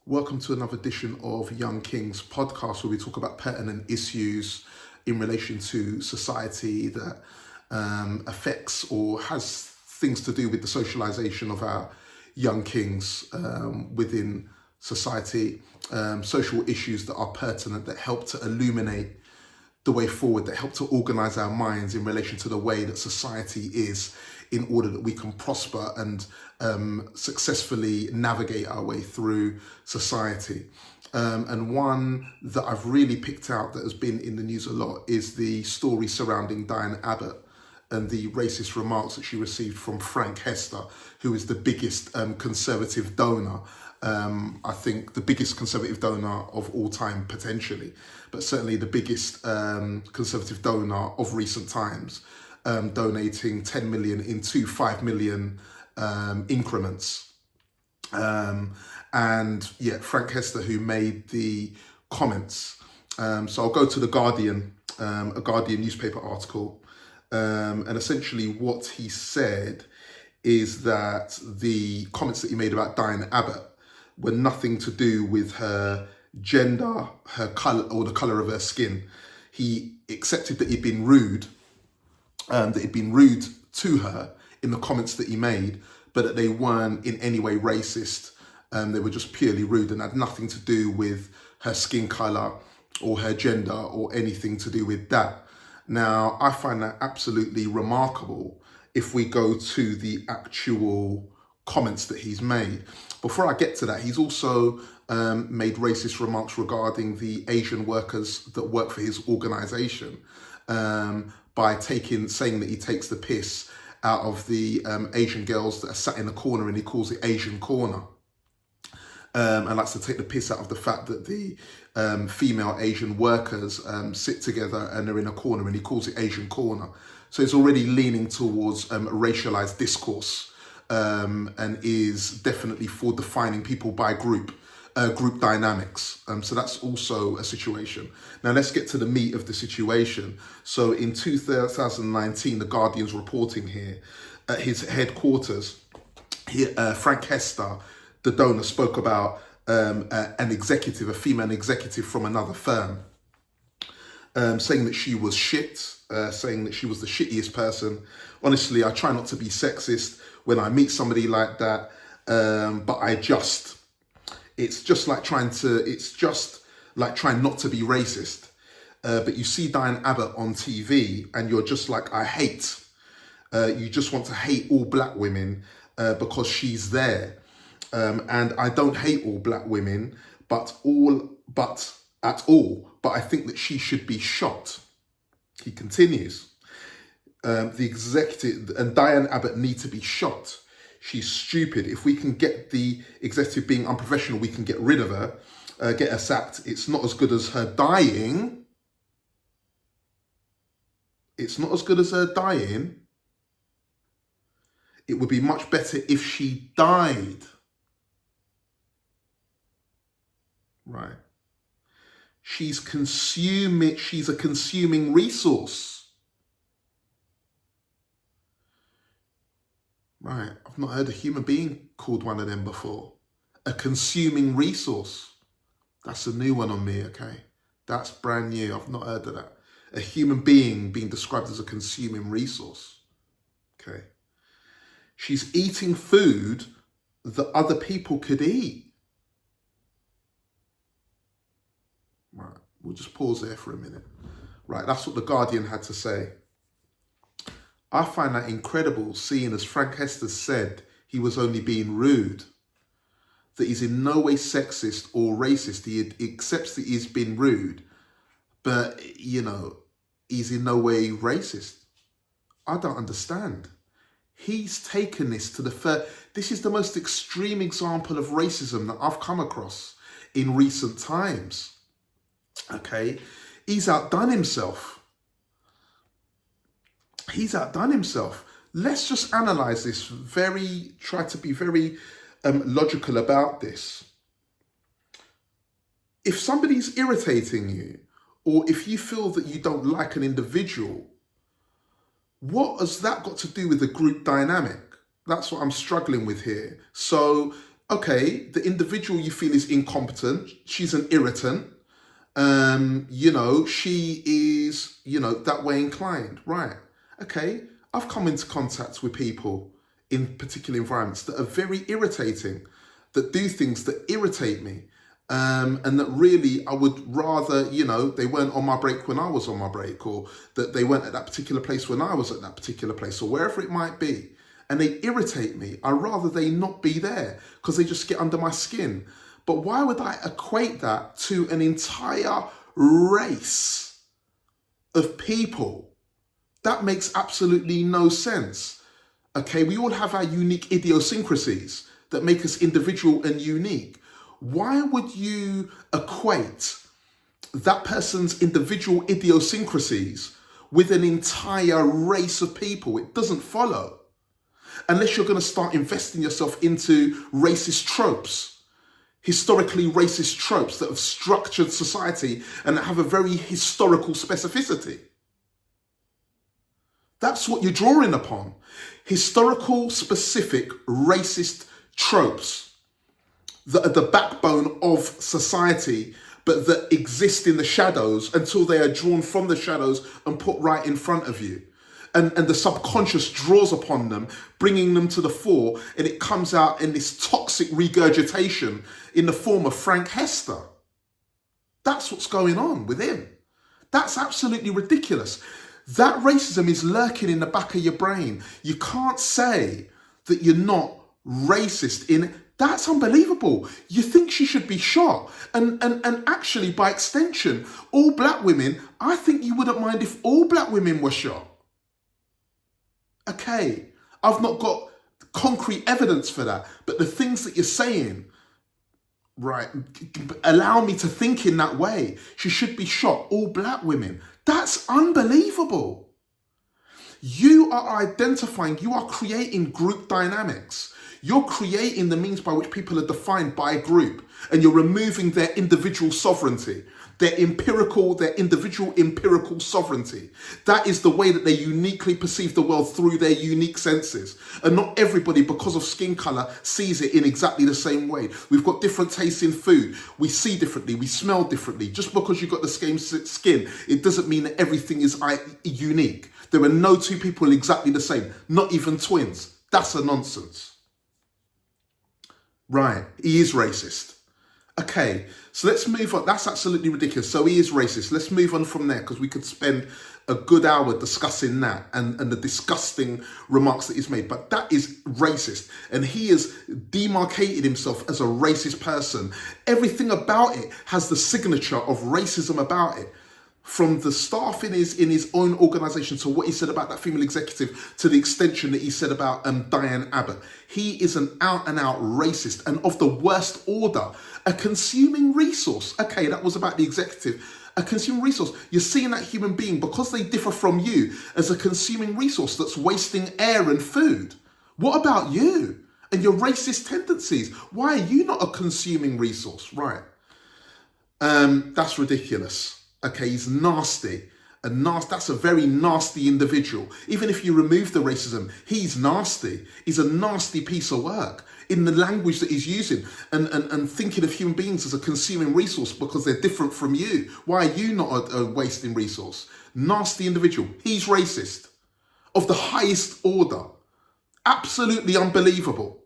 Welcome to another edition of Young Kings podcast, where we talk about pertinent issues in relation to society that affects or has things to do with the socialization of our young kings within society, social issues that are pertinent, that help to illuminate the way forward, that help to organise our minds in relation to the way that society is, in order that we can prosper and successfully navigate our way through society. And one that I've really picked out that has been in the news a lot is the story surrounding Diane Abbott and the racist remarks that she received from Frank Hester, who is the biggest conservative donor. I think the biggest conservative donor of all time, potentially, but certainly the biggest conservative donor of recent times, donating 10 million into 5 million increments. And yeah, Frank Hester, who made the comments. So I'll go to the Guardian, a Guardian newspaper article. And essentially what he said is that the comments that he made about Diane Abbott were nothing to do with her gender, her colour, or the colour of her skin. He accepted that he'd been rude, to her in the comments that he made, but that they weren't in any way racist. They were just purely rude and had nothing to do with her skin colour or her gender or anything to do with that. Now, I find that absolutely remarkable if we go to the actual comments that he's made. Before I get to that, he's also made racist remarks regarding the Asian workers that work for his organisation, by saying that he takes the piss out of the Asian girls that are sat in the corner, and he calls it Asian corner. And likes to take the piss out of the fact that the female Asian workers sit together and they're in a corner, and he calls it Asian corner. So he's already leaning towards racialized discourse, and is definitely for defining people by group dynamics. So that's also a situation. Now let's get to the meat of the situation. So in 2019, the Guardian's reporting here, at his headquarters, Frank Hester, the donor, spoke about a female executive from another firm, saying that she was shit, saying that she was the shittiest person. Honestly, I try not to be sexist when I meet somebody like that, but it's just like trying not to be racist. But you see Diane Abbott on TV and you're just like, you just want to hate all black women because she's there. And I don't hate all black women, but I think that she should be shot. He continues. The executive and Diane Abbott need to be shot. She's stupid. If we can get the executive being unprofessional, we can get rid of her, get her sacked. It's not as good as her dying. It's not as good as her dying. It would be much better if she died. Right. She's a consuming resource. Right, I've not heard a human being called one of them before. A consuming resource. That's a new one on me, okay? That's brand new. I've not heard of that. A human being being described as a consuming resource. Okay. She's eating food that other people could eat. Right, we'll just pause there for a minute. Right, that's what the Guardian had to say. I find that incredible, seeing as Frank Hester said he was only being rude, that he's in no way sexist or racist. He accepts that he's been rude, but, he's in no way racist. I don't understand. He's taken this to this is the most extreme example of racism that I've come across in recent times. Okay? He's outdone himself. Let's just analyze this try to be very logical about this. If somebody's irritating you, or if you feel that you don't like an individual, what has that got to do with the group dynamic? That's what I'm struggling with here. So Okay, the individual you feel is incompetent. She's an irritant. She is, that way inclined. Right. Okay. I've come into contact with people in particular environments that are very irritating, that do things that irritate me. And that really I would rather, they weren't on my break when I was on my break, or that they weren't at that particular place when I was at that particular place, or wherever it might be. And they irritate me. I'd rather they not be there because they just get under my skin. But why would I equate that to an entire race of people? That makes absolutely no sense. Okay, we all have our unique idiosyncrasies that make us individual and unique. Why would you equate that person's individual idiosyncrasies with an entire race of people? It doesn't follow. Unless you're going to start investing yourself into racist tropes, historically racist tropes that have structured society and that have a very historical specificity. That's what you're drawing upon. Historical, specific, racist tropes that are the backbone of society, but that exist in the shadows until they are drawn from the shadows and put right in front of you. And the subconscious draws upon them, bringing them to the fore, and it comes out in this toxic regurgitation in the form of Frank Hester. That's what's going on with him. That's absolutely ridiculous. That racism is lurking in the back of your brain. You can't say that you're not racist in it. That's unbelievable. You think she should be shot. And actually, by extension, all black women, I think you wouldn't mind if all black women were shot. Okay, I've not got concrete evidence for that, but the things that you're saying, right, allow me to think in that way. She should be shot, all black women. That's unbelievable. You are identifying, you are creating group dynamics. You're creating the means by which people are defined by a group, and you're removing their individual sovereignty, their individual empirical sovereignty. That is the way that they uniquely perceive the world, through their unique senses. And not everybody, because of skin color, sees it in exactly the same way. We've got different tastes in food. We see differently. We smell differently. Just because you've got the same skin, it doesn't mean that everything is unique. There are no two people exactly the same, not even twins. That's a nonsense. Right, he is racist. Okay, so let's move on. That's absolutely ridiculous. So he is racist. Let's move on from there, because we could spend a good hour discussing that and the disgusting remarks that he's made. But that is racist. And he has demarcated himself as a racist person. Everything about it has the signature of racism about it. From the staff in his own organisation, to what he said about that female executive, to the extension that he said about Diane Abbott. He is an out-and-out racist, and of the worst order. A consuming resource. Okay, that was about the executive. A consuming resource. You're seeing that human being, because they differ from you, as a consuming resource that's wasting air and food. What about you and your racist tendencies? Why are you not a consuming resource? Right. That's ridiculous. Okay, he's nasty. That's a very nasty individual. Even if you remove the racism, he's nasty. He's a nasty piece of work in the language that he's using, and thinking of human beings as a consuming resource because they're different from you. Why are you not a wasting resource? Nasty individual. He's racist of the highest order. Absolutely unbelievable.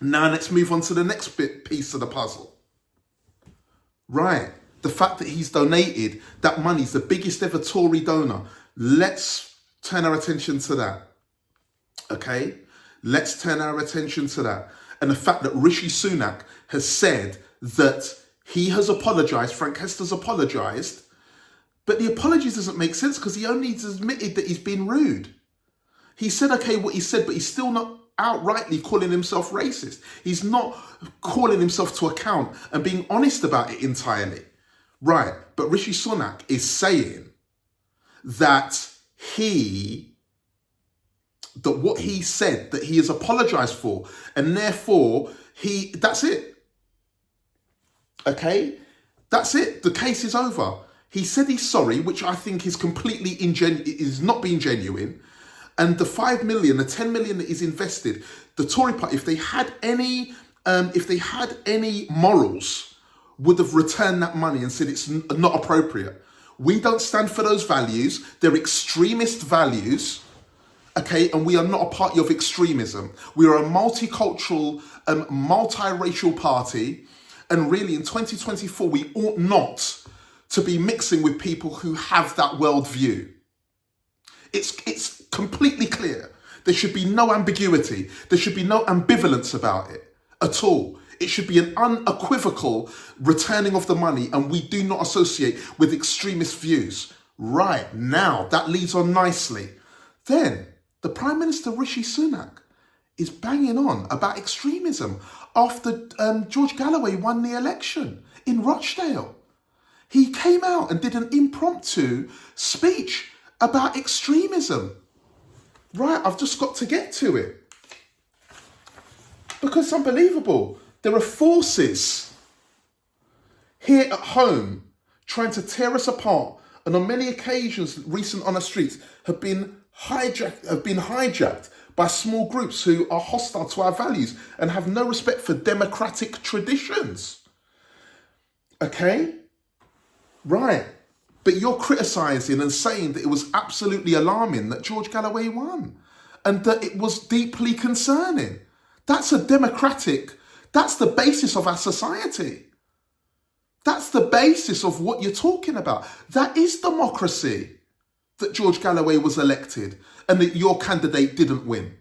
Now let's move on to the next piece of the puzzle. Right. The fact that he's donated that money, is the biggest ever Tory donor. Let's turn our attention to that. Okay? Let's turn our attention to that. And the fact that Rishi Sunak has said that he has apologised, Frank Hester's apologised, but the apologies doesn't make sense, because he only admitted that he's been rude. He said, okay, what he said, but he's still not outrightly calling himself racist. He's not calling himself to account and being honest about it entirely. Right, but Rishi Sunak is saying that what he said, that he has apologised for, and therefore that's it. Okay, that's it. The case is over. He said he's sorry, which I think is completely is not being genuine. And the 5 million, the 10 million that is invested, the Tory party, if they had any if they had any morals, would have returned that money and said it's not appropriate. We don't stand for those values. They're extremist values, okay? And we are not a party of extremism. We are a multicultural, multiracial party. And really, in 2024, we ought not to be mixing with people who have that worldview. It's completely clear. There should be no ambiguity. There should be no ambivalence about it at all. It should be an unequivocal returning of the money, and we do not associate with extremist views. Right, now, that leads on nicely. Then, the Prime Minister, Rishi Sunak, is banging on about extremism after George Galloway won the election in Rochdale. He came out and did an impromptu speech about extremism. Right, I've just got to get to it. Because it's unbelievable. There are forces here at home trying to tear us apart, and on many occasions, recent on the streets, have been hijacked by small groups who are hostile to our values and have no respect for democratic traditions. Okay? Right. But you're criticising and saying that it was absolutely alarming that George Galloway won and that it was deeply concerning. That's that's the basis of our society. That's the basis of what you're talking about. That is democracy, that George Galloway was elected and that your candidate didn't win.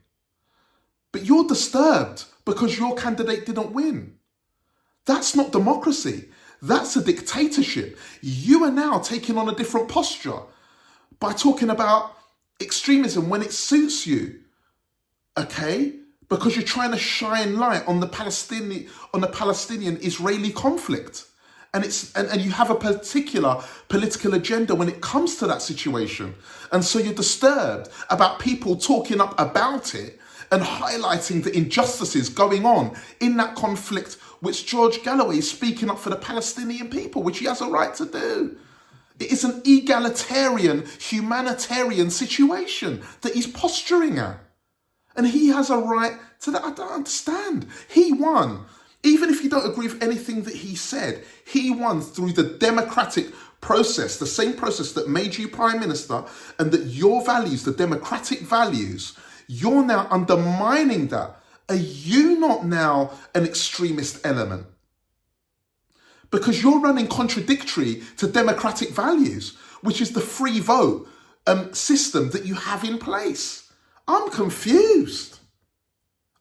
But you're disturbed because your candidate didn't win. That's not democracy. That's a dictatorship. You are now taking on a different posture by talking about extremism when it suits you, okay? Because you're trying to shine light on the Palestinian-Israeli conflict. And you have a particular political agenda when it comes to that situation. And so you're disturbed about people talking up about it and highlighting the injustices going on in that conflict, which George Galloway is speaking up for the Palestinian people, which he has a right to do. It is an egalitarian, humanitarian situation that he's posturing at. And he has a right to that. I don't understand. He won. Even if you don't agree with anything that he said, he won through the democratic process, the same process that made you Prime Minister, and that your values, the democratic values, you're now undermining that. Are you not now an extremist element? Because you're running contradictory to democratic values, which is the free vote system that you have in place. I'm confused.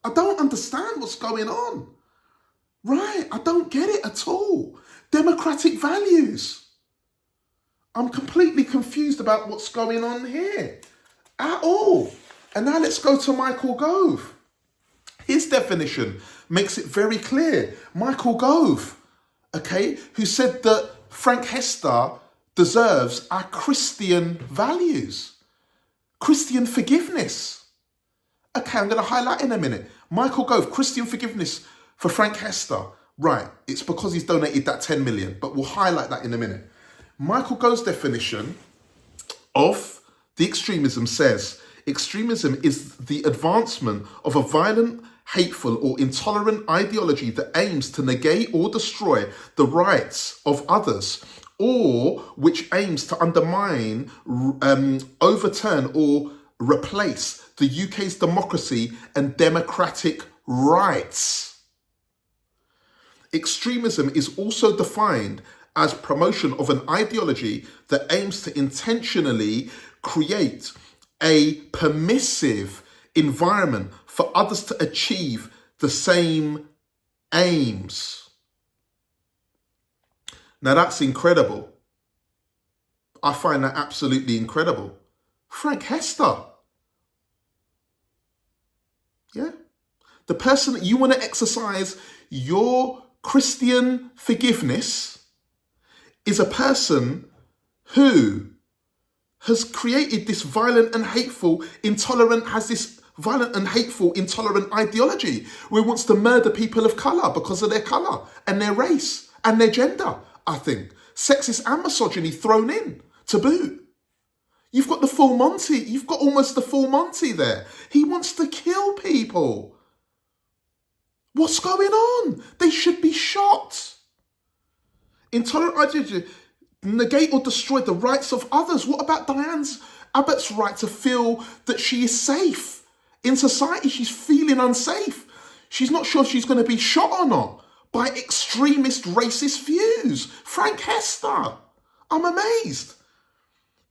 I don't understand what's going on. Right, I don't get it at all. Democratic values. I'm completely confused about what's going on here. At all. And now let's go to Michael Gove. His definition makes it very clear. Michael Gove, okay, who said that Frank Hester deserves our Christian values. Christian forgiveness. Okay, I'm going to highlight in a minute. Michael Gove, Christian forgiveness for Frank Hester. Right, it's because he's donated that 10 million, but we'll highlight that in a minute. Michael Gove's definition of the extremism says, extremism is the advancement of a violent, hateful or intolerant ideology that aims to negate or destroy the rights of others, or which aims to undermine, overturn or replace the UK's democracy and democratic rights. Extremism is also defined as promotion of an ideology that aims to intentionally create a permissive environment for others to achieve the same aims. Now that's incredible. I find that absolutely incredible. Frank Hester. Yeah? The person that you want to exercise your Christian forgiveness is a person who has created this violent and hateful, intolerant ideology where it wants to murder people of colour because of their colour and their race and their gender, I think. Sexist and misogyny thrown in to boot. You've got the full Monty. You've got almost the full Monty there. He wants to kill people. What's going on? They should be shot. Intolerant ideology, negate or destroy the rights of others. What about Diane Abbott's right to feel that she is safe in society? She's feeling unsafe. She's not sure she's going to be shot or not by extremist racist views. Frank Hester. I'm amazed.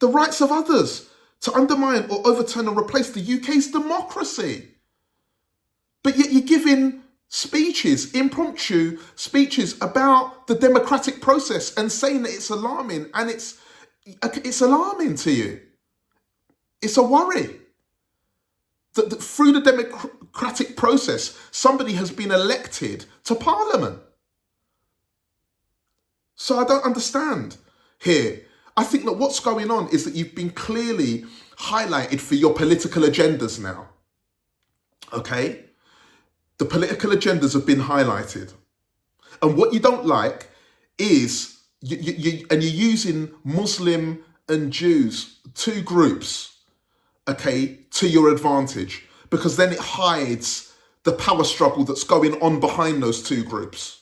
The rights of others to undermine or overturn and replace the UK's democracy. But yet you're giving speeches, impromptu speeches about the democratic process and saying that it's alarming, and it's alarming to you. It's a worry that through the democratic process, somebody has been elected to Parliament. So I don't understand here. I think that what's going on is that you've been clearly highlighted for your political agendas now. Okay? The political agendas have been highlighted. And what you don't like is, you're using Muslim and Jews, two groups, okay, to your advantage, because then it hides the power struggle that's going on behind those two groups,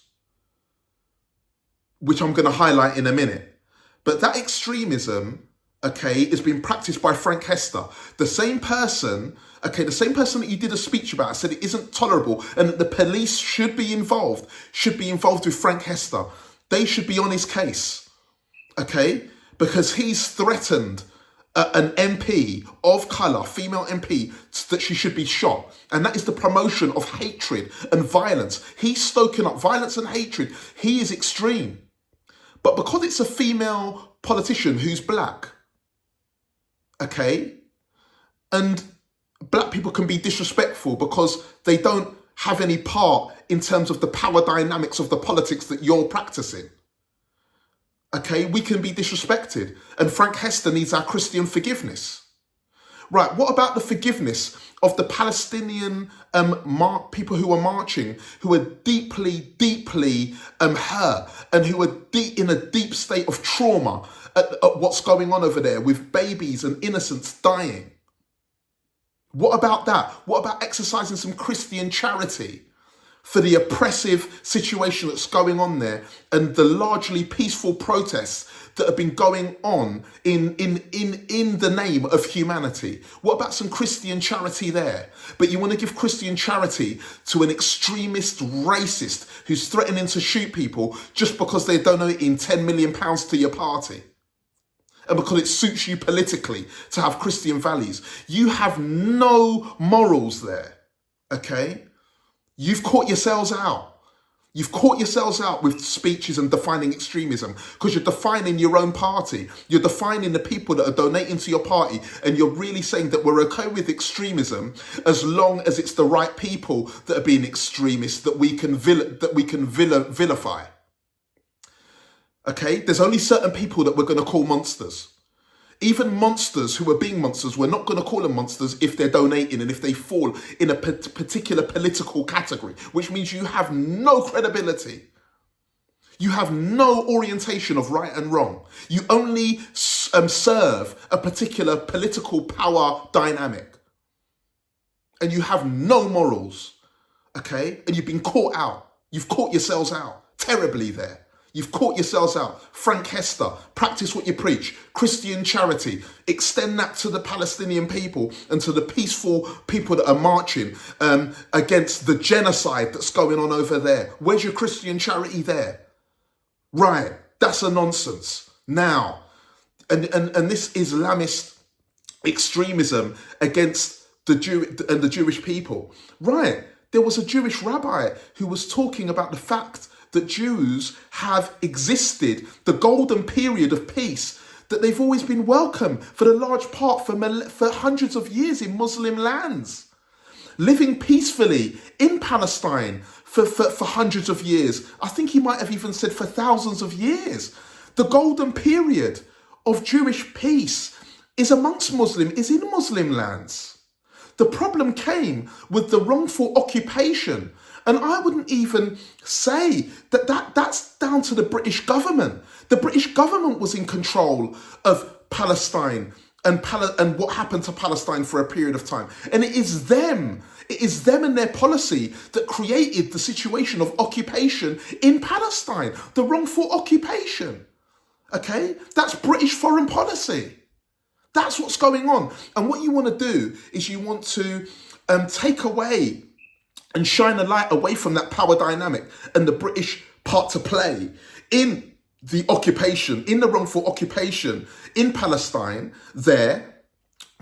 which I'm going to highlight in a minute. But that extremism, okay, is being practiced by Frank Hester, the same person that you did a speech about, said it isn't tolerable and that the police should be involved with Frank Hester. They should be on his case, okay, because he's threatened an MP of colour, female MP, that she should be shot. And that is the promotion of hatred and violence. He's stoking up violence and hatred. He is extreme. But because it's a female politician who's black, okay, and black people can be disrespectful because they don't have any part in terms of the power dynamics of the politics that you're practicing. Okay, we can be disrespected. And Frank Hester needs our Christian forgiveness. Right, what about the forgiveness of the Palestinian people who are marching, who are deeply, deeply hurt and who are in a deep state of trauma at what's going on over there with babies and innocents dying? What about that? What about exercising some Christian charity for the oppressive situation that's going on there and the largely peaceful protests that have been going on in the name of humanity? What about some Christian charity there? But you want to give Christian charity to an extremist racist who's threatening to shoot people just because they're donating £10 million to your party and because it suits you politically to have Christian values. You have no morals there, okay? You've caught yourselves out. You've caught yourselves out with speeches and defining extremism because you're defining your own party. You're defining the people that are donating to your party, and you're really saying that we're okay with extremism as long as it's the right people that are being extremists that we can vilify. Okay? There's only certain people that we're going to call monsters. Even monsters who are being monsters, we're not going to call them monsters if they're donating and if they fall in a particular political category, which means you have no credibility. You have no orientation of right and wrong. You only serve a particular political power dynamic. And you have no morals, okay? And you've been caught out. You've caught yourselves out terribly there. You've caught yourselves out. Frank Hester, practice what you preach. Christian charity, extend that to the Palestinian people and to the peaceful people that are marching against the genocide that's going on over there. Where's your Christian charity there? Right, that's a nonsense. Now, and this Islamist extremism against the Jewish people. Right, there was a Jewish rabbi who was talking about the fact that Jews have existed, the golden period of peace, that they've always been welcome for the large part for hundreds of years in Muslim lands, living peacefully in Palestine for hundreds of years. I think he might have even said for thousands of years. The golden period of Jewish peace is in Muslim lands. The problem came with the wrongful occupation. And I wouldn't even say that's down to the British government. The British government was in control of Palestine and what happened to Palestine for a period of time. And it is them and their policy that created the situation of occupation in Palestine, the wrongful occupation. Okay? That's British foreign policy. That's what's going on. And what you want to do is you want to take away and shine a light away from that power dynamic and the British part to play in the occupation, in the wrongful occupation in Palestine there,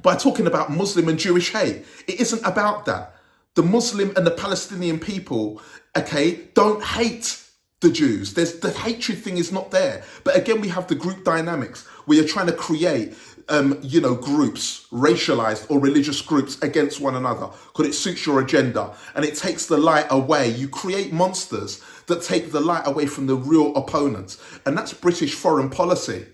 by talking about Muslim and Jewish hate. It isn't about that. The Muslim and the Palestinian people, okay, don't hate the Jews. The hatred thing is not there. But again, we have the group dynamics where you're trying to create groups, racialized or religious groups against one another because it suits your agenda and it takes the light away. You create monsters that take the light away from the real opponents. And that's British foreign policy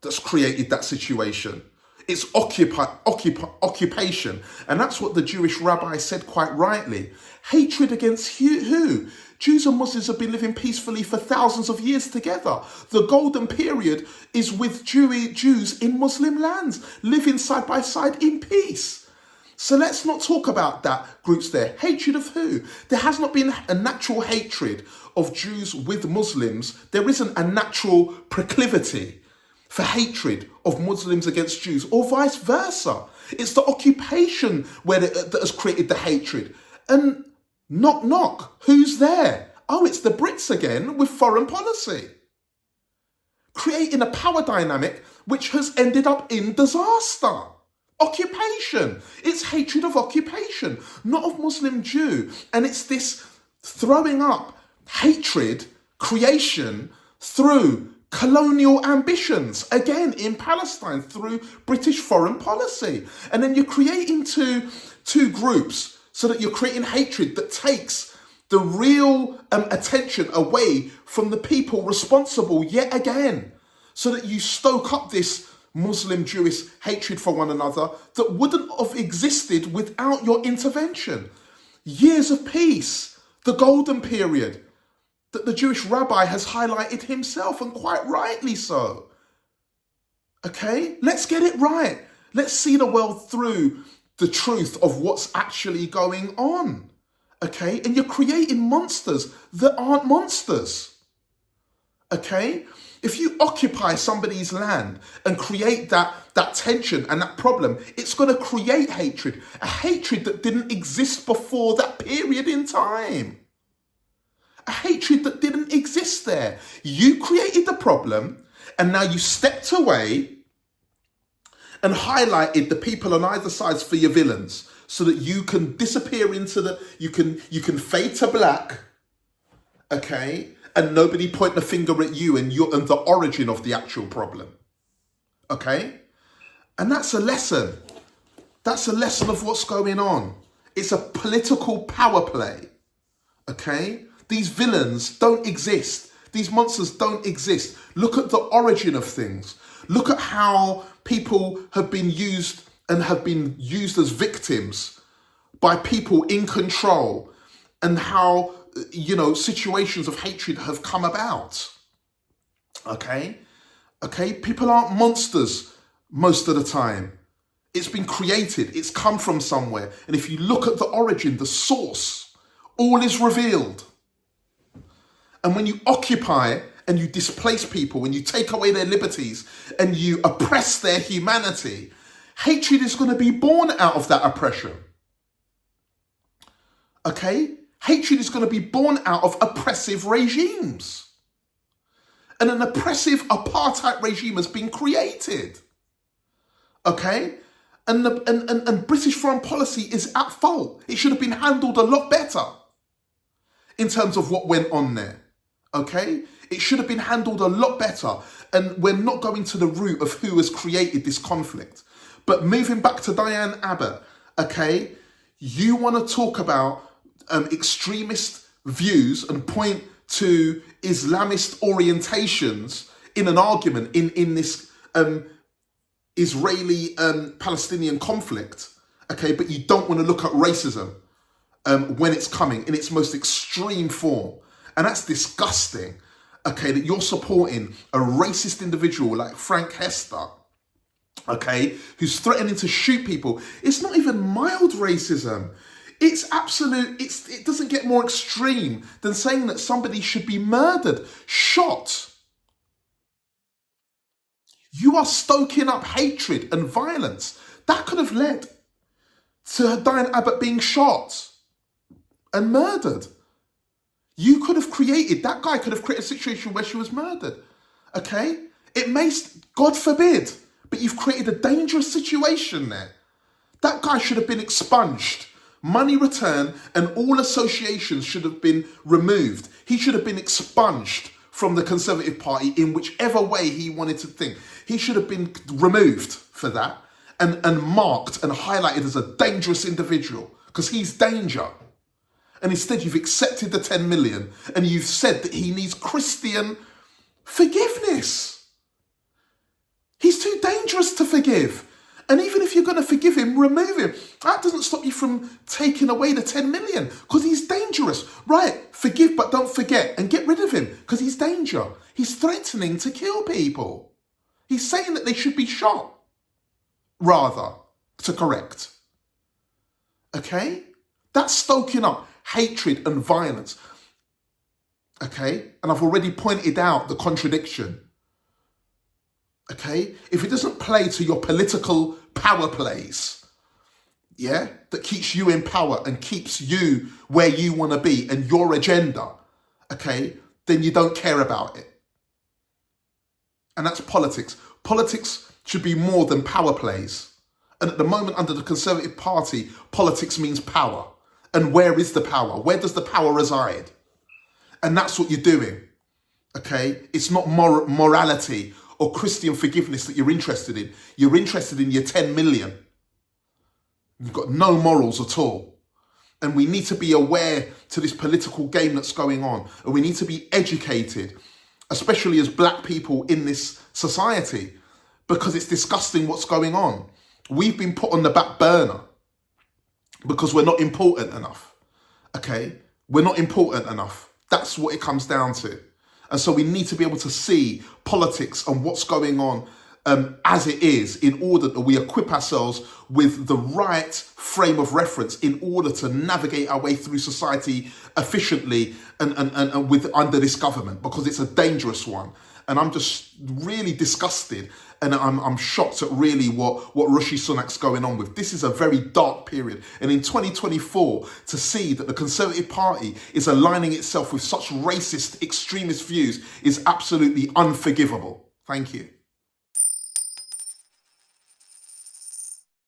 that's created that situation. It's occupation. And that's what the Jewish rabbi said quite rightly. Hatred against who? Jews and Muslims have been living peacefully for thousands of years together. The golden period is with Jews in Muslim lands, living side by side in peace. So let's not talk about that groups there. Hatred of who? There has not been a natural hatred of Jews with Muslims. There isn't a natural proclivity for hatred of Muslims against Jews or vice versa. It's the occupation that has created the hatred. And knock, knock, who's there? Oh, it's the Brits again with foreign policy. Creating a power dynamic which has ended up in disaster. Occupation. It's hatred of occupation, not of Muslim Jew. And it's this throwing up hatred, creation through colonial ambitions, again in Palestine, through British foreign policy. And then you're creating two groups so that you're creating hatred that takes the real attention away from the people responsible yet again, so that you stoke up this Muslim-Jewish hatred for one another that wouldn't have existed without your intervention. Years of peace, the golden period, that the Jewish rabbi has highlighted himself, and quite rightly so. Okay, let's get it right. Let's see the world through the truth of what's actually going on. Okay, and you're creating monsters that aren't monsters. Okay, if you occupy somebody's land and create that tension and that problem, it's going to create hatred, a hatred that didn't exist before that period in time. A hatred that didn't exist there. You created the problem, and now you stepped away and highlighted the people on either sides for your villains, so that you can disappear into you can fade to black, okay, and nobody point the finger at you and the origin of the actual problem, okay? And that's a lesson. That's a lesson of what's going on. It's a political power play, okay? These villains don't exist. These monsters don't exist. Look at the origin of things. Look at how people have been used as victims by people in control, and how, situations of hatred have come about. Okay? People aren't monsters most of the time. It's been created. It's come from somewhere. And if you look at the origin, the source, all is revealed. And when you occupy and you displace people, when you take away their liberties and you oppress their humanity, hatred is going to be born out of that oppression. Okay? Hatred is going to be born out of oppressive regimes. And an oppressive apartheid regime has been created. Okay? And British foreign policy is at fault. It should have been handled a lot better in terms of what went on there. Okay? It should have been handled a lot better. And we're not going to the root of who has created this conflict. But moving back to Diane Abbott, okay? You want to talk about extremist views and point to Islamist orientations in an argument in this Israeli-Palestinian conflict, okay? But you don't want to look at racism when it's coming in its most extreme form. And that's disgusting, okay, that you're supporting a racist individual like Frank Hester, okay, who's threatening to shoot people. It's not even mild racism. It's absolute, it doesn't get more extreme than saying that somebody should be murdered, shot. You are stoking up hatred and violence. That could have led to Diane Abbott being shot and murdered. You could have created, that guy could have created a situation where she was murdered, okay? It may, God forbid, but you've created a dangerous situation there. That guy should have been expunged, money returned, and all associations should have been removed. He should have been expunged from the Conservative Party in whichever way he wanted to think. He should have been removed for that and marked and highlighted as a dangerous individual because he's danger. And instead you've accepted the 10 million and you've said that he needs Christian forgiveness. He's too dangerous to forgive. And even if you're going to forgive him, remove him. That doesn't stop you from taking away the 10 million because he's dangerous. Right, forgive but don't forget and get rid of him because he's danger. He's threatening to kill people. He's saying that they should be shot, rather, to correct. Okay? That's stoking up hatred and violence. Okay? And I've already pointed out the contradiction. Okay? If it doesn't play to your political power plays, yeah, that keeps you in power and keeps you where you want to be and your agenda, okay, then you don't care about it. And that's politics. Politics should be more than power plays. And at the moment, under the Conservative Party, politics means power. And where is the power? Where does the power reside? And that's what you're doing, okay? It's not morality or Christian forgiveness that you're interested in. You're interested in your 10 million. You've got no morals at all. And we need to be aware to this political game that's going on. And we need to be educated, especially as black people in this society, because it's disgusting what's going on. We've been put on the back burner because we're not important enough, okay? We're not important enough. That's what it comes down to. And so we need to be able to see politics and what's going on as it is in order that we equip ourselves with the right frame of reference in order to navigate our way through society efficiently and with under this government, because it's a dangerous one. And I'm just really disgusted and I'm shocked at really what Rishi Sunak's going on with. This is a very dark period. And in 2024, to see that the Conservative Party is aligning itself with such racist, extremist views is absolutely unforgivable. Thank you.